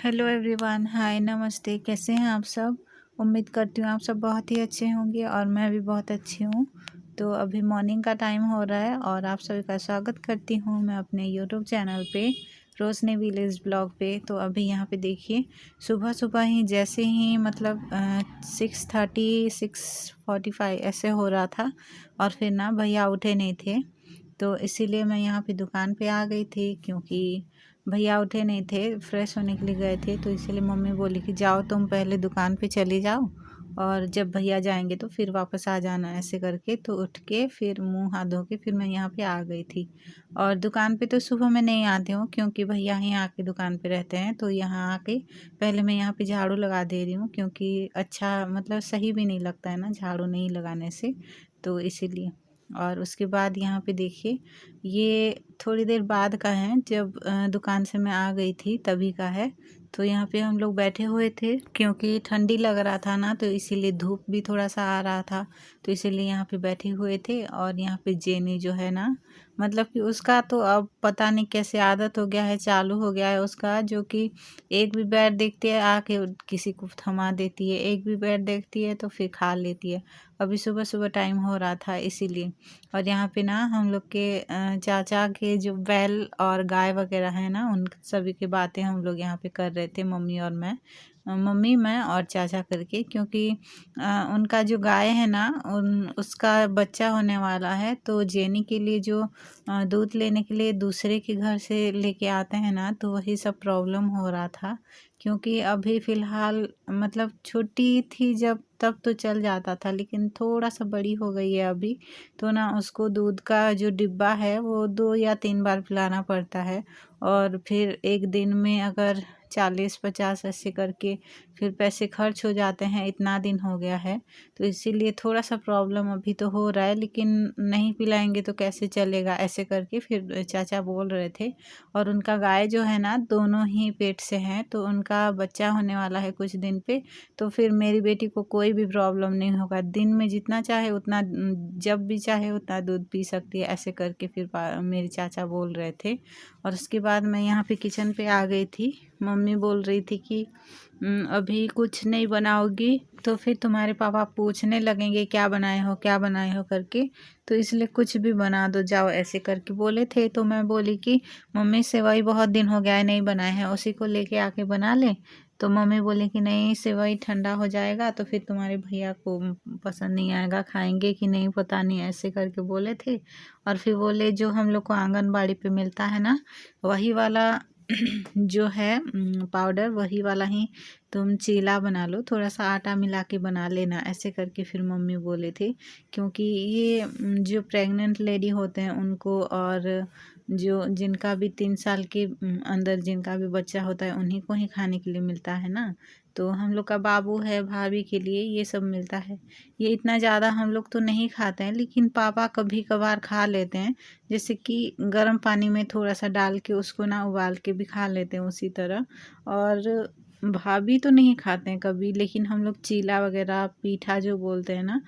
Hello everyone, हाय, नमस्ते। कैसे हैं आप सब? उम्मीद करती हूँ आप सब बहुत ही अच्छे होंगे और मैं भी बहुत अच्छी हूँ। तो अभी मॉर्निंग का टाइम हो रहा है और आप सभी का स्वागत करती हूँ मैं अपने यूट्यूब चैनल पे, रोशनी विलेज ब्लॉग पे। तो अभी यहाँ पे देखिए, सुबह सुबह ही जैसे ही मतलब 6:30 6:45 ऐसे हो रहा था और फिर ना भैया उठे नहीं थे। तो इसीलिए मैं यहाँ पे दुकान पे आ गई थी, क्योंकि भैया उठे नहीं थे, फ्रेश होने के लिए गए थे। तो इसीलिए मम्मी बोली कि जाओ तुम पहले दुकान पे चली जाओ और जब भैया जाएंगे तो फिर वापस आ जाना, ऐसे करके। तो उठ के फिर मुंह हाथ धो के फिर मैं यहाँ पे आ गई थी। और दुकान पे तो सुबह में नहीं आती हूँ, क्योंकि भैया ही आके दुकान पे रहते हैं। तो यहाँ आके पहले मैं यहाँ पे झाड़ू लगा दे रही हूँ, क्योंकि अच्छा मतलब सही भी नहीं लगता है ना झाड़ू नहीं लगाने से, तो इसीलिए। और उसके बाद यहाँ पे देखिए, ये थोड़ी देर बाद का है, जब दुकान से मैं आ गई थी तभी का है। तो यहाँ पे हम लोग बैठे हुए थे, क्योंकि ठंडी लग रहा था ना, तो इसीलिए धूप भी थोड़ा सा आ रहा था। तो इसीलिए यहाँ पे बैठे हुए थे। और यहाँ पे जेनी जो है ना, मतलब कि उसका तो अब पता नहीं कैसे आदत हो गया है, चालू हो गया है उसका, जो कि एक भी बैट देखती है आके किसी को थमा देती है, एक भी बैट देखती है तो फिर खा लेती है। अभी सुबह सुबह टाइम हो रहा था इसीलिए। और यहाँ पे ना हम लोग के चाचा के जो बैल और गाय वगैरह है ना, उन सभी की बातें हम लोग यहाँ पे कर रहे थे, मम्मी और मैं, मम्मी मैं और चाचा करके। क्योंकि उनका जो गाय है ना, उसका बच्चा होने वाला है। तो जेनी के लिए जो दूध लेने के लिए दूसरे के घर से लेके आते हैं ना, तो वही सब प्रॉब्लम हो रहा था। क्योंकि अभी फ़िलहाल मतलब छोटी थी जब, तब तो चल जाता था, लेकिन थोड़ा सा बड़ी हो गई है अभी। तो ना उसको दूध का जो डिब्बा है वो 2 या 3 बार पिलाना पड़ता है। और फिर एक दिन में अगर 40-50 ऐसे करके फिर पैसे खर्च हो जाते हैं, इतना दिन हो गया है। तो इसीलिए थोड़ा सा प्रॉब्लम अभी तो हो रहा है, लेकिन नहीं पिलाएंगे तो कैसे चलेगा, ऐसे करके फिर चाचा बोल रहे थे। और उनका गाय जो है ना, दोनों ही पेट से हैं, तो उनका बच्चा होने वाला है कुछ दिन पे। तो फिर मेरी बेटी को कोई भी प्रॉब्लम नहीं होगा, दिन में जितना चाहे उतना, जब भी चाहे उतना दूध पी सकती है, ऐसे करके फिर मेरे चाचा बोल रहे थे। और उसके बाद मैं यहाँ पे किचन पे आ गई थी। मम्मी बोल रही थी कि अभी कुछ नहीं बनाओगी तो फिर तुम्हारे पापा पूछने लगेंगे क्या बनाए हो करके, तो इसलिए कुछ भी बना दो जाओ, ऐसे करके बोले थे। तो मैं बोली कि मम्मी सेवई बहुत दिन हो गया है नहीं बनाए हैं, उसी को लेके आके बना ले। तो मम्मी बोले कि नहीं, सेवई ठंडा हो जाएगा तो फिर तुम्हारे भैया को पसंद नहीं आएगा, खाएंगे कि नहीं पता नहीं, ऐसे करके बोले थे। और फिर बोले जो हम लोग को आंगनबाड़ी पे मिलता है ना, वही वाला जो है पाउडर, वही वाला ही तुम चीला बना लो, थोड़ा सा आटा मिला के बना लेना, ऐसे करके फिर मम्मी बोले थे। क्योंकि ये जो प्रेग्नेंट लेडी होते हैं उनको, और जो जिनका भी 3 साल के अंदर जिनका भी बच्चा होता है, उन्हीं को ही खाने के लिए मिलता है ना। तो हम लोग का बाबू है, भाभी के लिए ये सब मिलता है। ये इतना ज़्यादा हम लोग तो नहीं खाते हैं, लेकिन पापा कभी कभार खा लेते हैं। जैसे कि गर्म पानी में थोड़ा सा डाल के उसको ना उबाल के भी खा लेते हैं उसी तरह। और भाभी तो नहीं खाते हैं कभी, लेकिन हम लोग चीला वगैरह, पीठा जो बोलते हैं ना,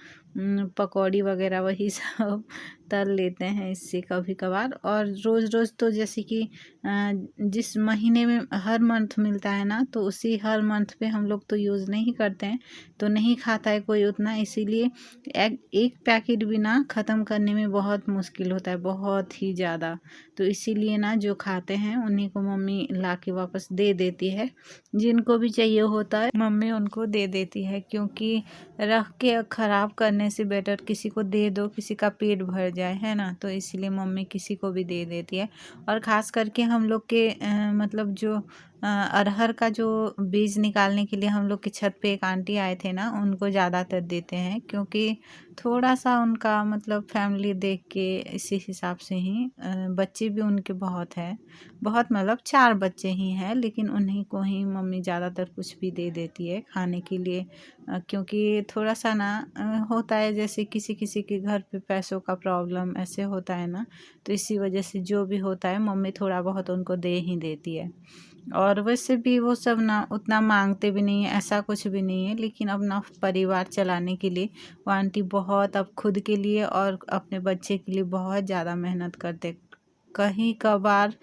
पकौड़ी वगैरह, वही सब तल लेते हैं इससे कभी कभार। और रोज़ रोज़ तो जैसे कि जिस महीने में हर मंथ मिलता है ना, तो उसी हर मंथ पे हम लोग तो यूज़ नहीं करते हैं, तो नहीं खाता है कोई उतना। इसीलिए एक पैकेट भी ना ख़त्म करने में बहुत मुश्किल होता है, बहुत ही ज़्यादा। तो इसीलिए ना जो खाते हैं उन्हीं को मम्मी ला के वापस दे देती है, जिनको भी चाहिए होता है मम्मी उनको दे देती है। क्योंकि रख के ख़राब करने से बेटर किसी को दे दो, किसी का पेट भर जाए, है ना। तो इसलिए मम्मी किसी को भी दे देती है। और ख़ास करके हम लोग के मतलब जो अरहर का जो बीज निकालने के लिए हम लोग की छत पे एक आंटी आए थे ना, उनको ज़्यादातर देते हैं। क्योंकि थोड़ा सा उनका मतलब फैमिली देख के इसी हिसाब से ही, बच्चे भी उनके बहुत हैं, बहुत मतलब 4 बच्चे ही हैं, लेकिन उन्हीं को ही मम्मी ज़्यादातर कुछ भी दे देती है खाने के लिए। क्योंकि थोड़ा सा ना होता है, जैसे किसी किसी के घर पे पैसों का प्रॉब्लम ऐसे होता है ना, तो इसी वजह से जो भी होता है मम्मी थोड़ा बहुत उनको दे ही देती है। और वैसे भी वो सब ना उतना मांगते भी नहीं है, ऐसा कुछ भी नहीं है, लेकिन अपना परिवार चलाने के लिए वो आंटी बहुत, अब खुद के लिए और अपने बच्चे के लिए बहुत ज़्यादा मेहनत करते कहीं कभार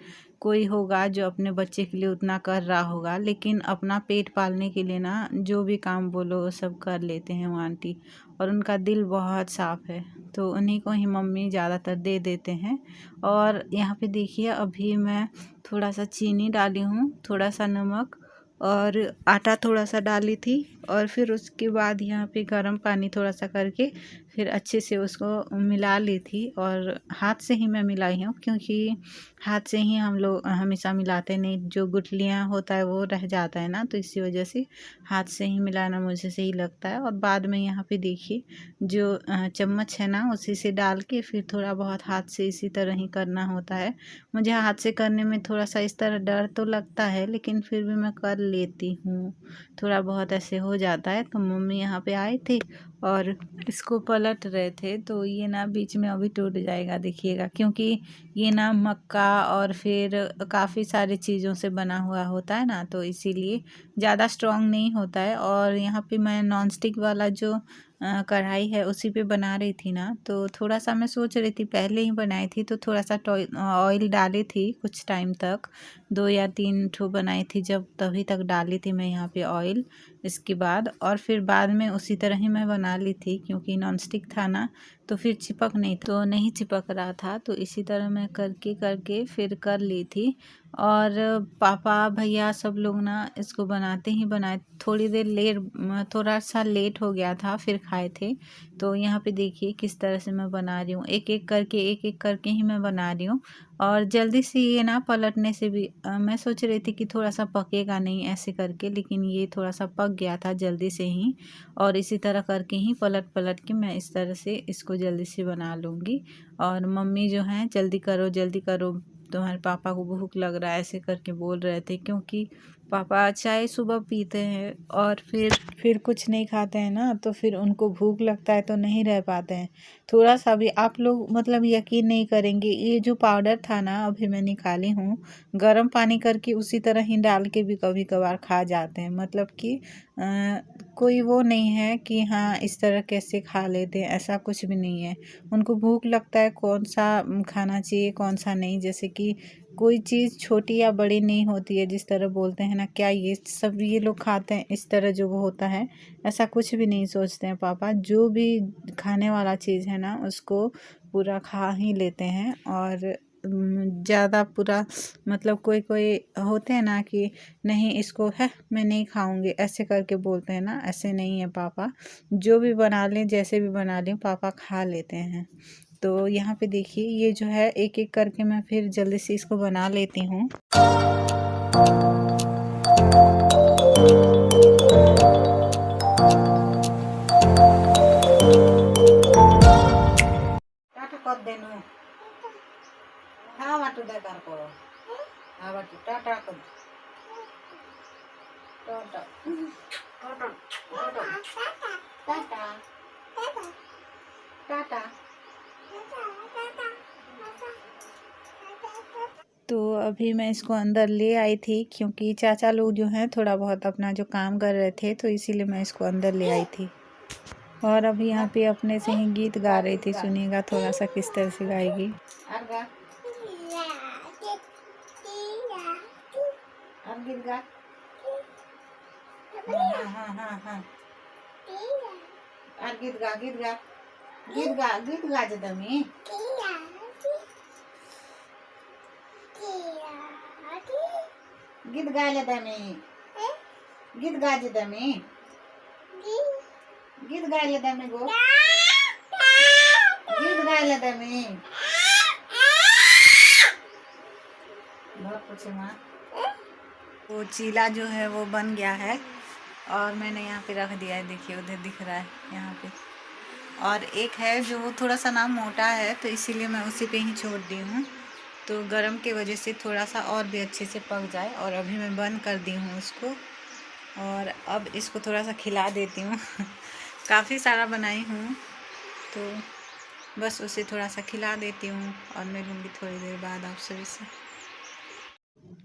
कोई होगा जो अपने बच्चे के लिए उतना कर रहा होगा, लेकिन अपना पेट पालने के लिए ना जो भी काम बोलो वो सब कर लेते हैं वो आंटी। और उनका दिल बहुत साफ़ है, तो उन्हीं को ही मम्मी ज़्यादातर दे देते हैं। और यहाँ पे देखिए अभी मैं थोड़ा सा चीनी डाली हूँ, थोड़ा सा नमक और आटा थोड़ा सा डाली थी। और फिर उसके बाद यहाँ पे गर्म पानी थोड़ा सा करके फिर अच्छे से उसको मिला ली थी। और हाथ से ही मैं मिलाई हूँ, क्योंकि हाथ से ही हम लोग हमेशा मिलाते नहीं, जो गुठलियाँ होता है वो रह जाता है ना, तो इसी वजह से हाथ से ही मिलाना मुझे सही लगता है। और बाद में यहाँ पे देखिए जो चम्मच है ना उसी से डाल के फिर थोड़ा बहुत हाथ से इसी तरह ही करना होता है। मुझे हाथ से करने में थोड़ा सा इस तरह डर तो लगता है, लेकिन फिर भी मैं कर लेती हूँ, थोड़ा बहुत ऐसे हो जाता है। तो मम्मी यहाँ पे आई थी और इसको पलट रहे थे, तो ये ना बीच में अभी टूट जाएगा देखिएगा, क्योंकि ये ना मक्का और फिर काफ़ी सारी चीज़ों से बना हुआ होता है ना, तो इसीलिए ज़्यादा स्ट्रॉन्ग नहीं होता है। और यहाँ पे मैं नॉन स्टिक वाला जो कढ़ाई है उसी पे बना रही थी ना, तो थोड़ा सा मैं सोच रही थी, पहले ही बनाई थी तो थोड़ा सा ऑयल डाली थी कुछ टाइम तक, 2 या 3 ठो बनाई थी जब, तभी तक डाली थी मैं यहाँ पे ऑयल। इसके बाद और फिर बाद में उसी तरह ही मैं बना ली थी, क्योंकि नॉन स्टिक था ना तो फिर नहीं चिपक रहा था, तो इसी तरह मैं करके करके फिर कर ली थी। और पापा भैया सब लोग ना इसको बनाते ही बनाए, थोड़ा सा लेट हो गया था फिर खाए थे। तो यहाँ पे देखिए किस तरह से मैं बना रही हूँ, एक एक करके ही मैं बना रही हूँ। और जल्दी से ये ना पलटने से भी मैं सोच रही थी कि थोड़ा सा पकेगा नहीं ऐसे करके, लेकिन ये थोड़ा सा पक गया था जल्दी से ही। और इसी तरह करके ही पलट पलट के मैं इस तरह से इसको जल्दी से बना लूँगी। और मम्मी जो हैं जल्दी करो, तुम्हारे पापा को भूख लग रहा है ऐसे करके बोल रहे थे, क्योंकि पापा चाय सुबह पीते हैं और फिर कुछ नहीं खाते हैं ना, तो फिर उनको भूख लगता है तो नहीं रह पाते हैं। थोड़ा सा भी आप लोग मतलब यकीन नहीं करेंगे, ये जो पाउडर था ना अभी मैं निकाली हूँ, गर्म पानी करके उसी तरह ही डाल के भी कभी कभार खा जाते हैं। मतलब कि कोई वो नहीं है कि हाँ इस तरह कैसे खा लेते हैं, ऐसा कुछ भी नहीं है। उनको भूख लगता है कौन सा खाना चाहिए कौन सा नहीं, जैसे कि कोई चीज़ छोटी या बड़ी नहीं होती है, जिस तरह बोलते हैं ना क्या ये सब ये लोग खाते हैं इस तरह जो वो होता है, ऐसा कुछ भी नहीं सोचते हैं पापा। जो भी खाने वाला चीज़ है ना उसको पूरा खा ही लेते हैं। और ज़्यादा पूरा मतलब कोई कोई होते हैं ना कि नहीं इसको है मैं नहीं खाऊंगी ऐसे करके बोलते हैं ना, ऐसे नहीं है पापा। जो भी बना लें जैसे भी बना लें पापा खा लेते हैं। तो यहाँ पे देखिए ये जो है एक एक करके मैं फिर जल्दी से इसको बना लेती हूँ। तो अभी मैं इसको अंदर ले आई थी, क्योंकि चाचा लोग जो हैं थोड़ा बहुत अपना जो काम कर रहे थे, तो इसीलिए मैं इसको अंदर ले आई थी। और अभी यहाँ पे अपने से ही गीत गा रही थी, सुनिएगा थोड़ा सा किस तरह से गाएगी। गीत गा जदमी गीत गायला दमी गीत गाजे दमी गीत गायला दमी गो गीत गायला दमी बहुत कुछ माँ। वो चीला जो है वो बन गया है और मैंने यहाँ पे रख दिया है, देखिए उधर दिख रहा है यहाँ पे। और एक है जो वो थोड़ा सा ना मोटा है, तो इसीलिए मैं उसी पे ही छोड़ दी हूँ, तो गरम के वजह से थोड़ा सा और भी अच्छे से पक जाए। और अभी मैं बंद कर दी हूँ उसको, और अब इसको थोड़ा सा खिला देती हूँ काफ़ी सारा बनाई हूँ, तो बस उसे थोड़ा सा खिला देती हूँ और मिलूँगी थोड़ी देर बाद आप सभी से।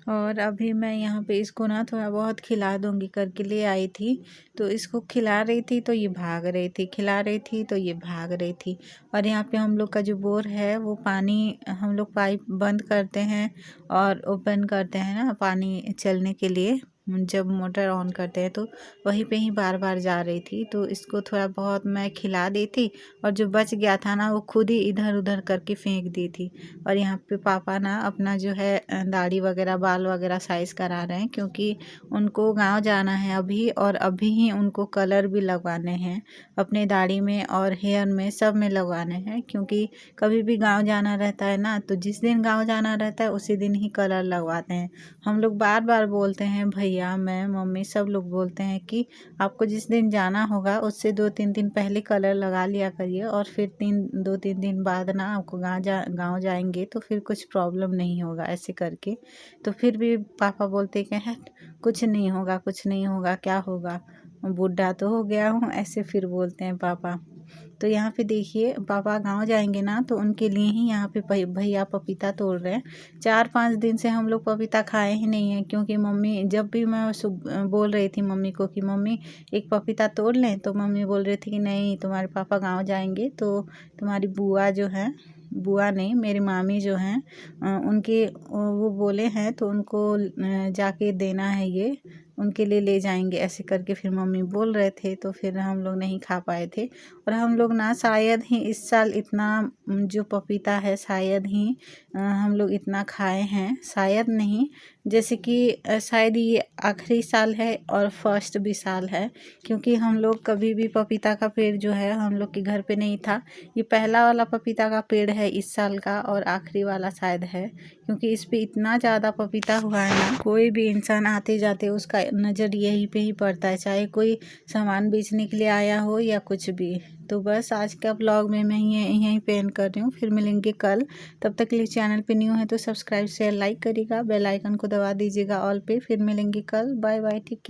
और अभी मैं यहाँ पे इसको ना थोड़ा बहुत खिला दूँगी करके ले आई थी। तो इसको खिला रही थी तो ये भाग रही थी, खिला रही थी तो ये भाग रही थी। और यहाँ पे हम लोग का जो बोर है वो पानी हम लोग पाइप बंद करते हैं और ओपन करते हैं ना पानी चलने के लिए, जब मोटर ऑन करते हैं तो वहीं पे ही बार बार जा रही थी। तो इसको थोड़ा बहुत मैं खिला दी थी और जो बच गया था ना वो खुद ही इधर उधर करके फेंक दी थी। और यहाँ पे पापा ना अपना जो है दाढ़ी वगैरह बाल वगैरह साइज़ करा रहे हैं, क्योंकि उनको गांव जाना है अभी, और अभी ही उनको कलर भी लगवाने हैं अपने दाढ़ी में और हेयर में, सब में लगवाने हैं। क्योंकि कभी भी गांव जाना रहता है ना, तो जिस दिन गांव जाना रहता है उसी दिन ही कलर लगवाते हैं। हम लोग बार बार बोलते हैं, भैया मैं मम्मी सब लोग बोलते हैं कि आपको जिस दिन जाना होगा उससे 2-3 दिन पहले कलर लगा लिया करिए, और फिर 2-3 दिन बाद ना आपको गाँव जाएंगे तो फिर कुछ प्रॉब्लम नहीं होगा ऐसे करके। तो फिर भी पापा बोलते कि हट कुछ नहीं होगा, कुछ नहीं होगा, क्या होगा, बूढ़ा तो हो गया हूँ, ऐसे फिर बोलते हैं पापा। तो यहाँ पे देखिए पापा गांव जाएंगे ना तो उनके लिए ही यहाँ पे भैया पपीता तोड़ रहे हैं। 4-5 दिन से हम लोग पपीता खाए ही नहीं है, क्योंकि मम्मी जब भी मैं बोल रही थी मम्मी को कि मम्मी एक पपीता तोड़ लें, तो मम्मी बोल रही थी कि नहीं तुम्हारे पापा गांव जाएंगे तो तुम्हारी बुआ जो है, बुआ नहीं मेरी मामी जो हैं उनके वो बोले हैं तो उनको जाके देना है, ये उनके लिए ले जाएंगे, ऐसे करके फिर मम्मी बोल रहे थे। तो फिर हम लोग नहीं खा पाए थे। और हम लोग ना शायद ही इस साल इतना जो पपीता है शायद ही हम लोग इतना खाए हैं, शायद नहीं, जैसे कि शायद ये आखिरी साल है और फर्स्ट भी साल है। क्योंकि हम लोग कभी भी पपीता का पेड़ जो है हम लोग के घर पे नहीं था। ये पहला वाला पपीता का पेड़ है इस साल का, और आखिरी वाला शायद है, क्योंकि इस पे इतना ज़्यादा पपीता हुआ है ना, कोई भी इंसान आते जाते उसका नज़र यहीं पे ही पड़ता है, चाहे कोई सामान बेचने के लिए आया हो या कुछ भी। तो बस आज का ब्लॉग में मैं यहीं पे एंड कर रही हूँ, फिर मिलेंगे कल। तब तक के लिए चैनल पे न्यू है तो सब्सक्राइब शेयर लाइक करिएगा, बेल आइकन को दबा दीजिएगा ऑल पे। फिर मिलेंगे कल, बाय बाय, ठीक है।